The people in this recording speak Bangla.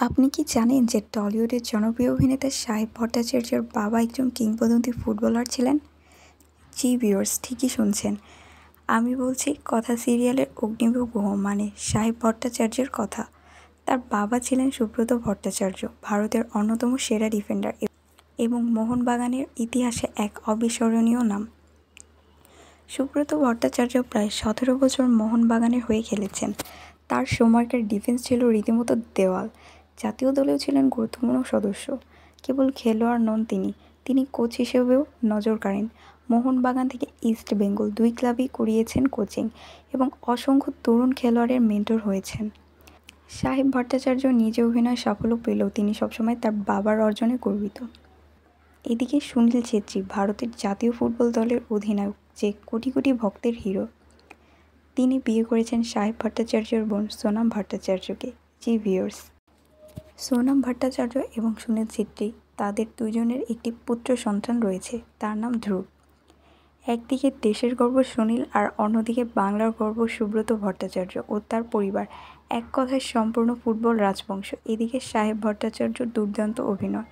আপনি কি জানেন যে টলিউডের জনপ্রিয় অভিনেতা সাহেব ভট্টাচার্যের বাবা একজন কিংবদন্তি ফুটবলার ছিলেন? জি ভিউয়ার্স, ঠিকই শুনছেন। আমি বলছি কথা সিরিয়ালের অগ্নিবীর গুহ মানে সাহেব ভট্টাচার্যের কথা। তার বাবা ছিলেন সুব্রত ভট্টাচার্য, ভারতের অন্যতম সেরা ডিফেন্ডার এবং মোহনবাগানের ইতিহাসে এক অবিস্মরণীয় নাম। সুব্রত ভট্টাচার্য প্রায় 17 বছর মোহনবাগানের হয়ে খেলেছেন। তার সময়কার ডিফেন্স ছিল রীতিমতো দেওয়াল। জাতীয় দলেও ছিলেন গুরুত্বপূর্ণ সদস্য। কেবল খেলোয়াড় নন তিনি কোচ হিসেবেও নজর কাড়েন। মোহনবাগান থেকে ইস্ট বেঙ্গল দুই ক্লাবেই করিয়েছেন কোচিং এবং অসংখ্য তরুণ খেলোয়াড়ের মেন্টর হয়েছেন। সাহেব ভট্টাচার্য নিজে অভিনয় সাফল্য পেলেও তিনি সবসময় তার বাবার অর্জনে গর্বিত। এদিকে সুনীল ছেত্রী ভারতের জাতীয় ফুটবল দলের অধিনায়ক, যে কোটি কোটি ভক্তের হিরো। তিনি বিয়ে করেছেন সাহেব ভট্টাচার্যের বোন সোনাম ভট্টাচার্যকে। জি ভিউয়ার্স, সোনাম ভট্টাচার্য এবং সুনীল ছেত্রী তাদের দুজনের একটি পুত্র সন্তান রয়েছে, তার নাম ধ্রুব। একদিকে দেশের গর্ব সুনীল আর অন্যদিকে বাংলার গর্ব সুব্রত ভট্টাচার্য ও তার পরিবার, এক কথায় সম্পূর্ণ ফুটবল রাজবংশ। এদিকে সাহেব ভট্টাচার্যর দুর্দান্ত অভিনয়।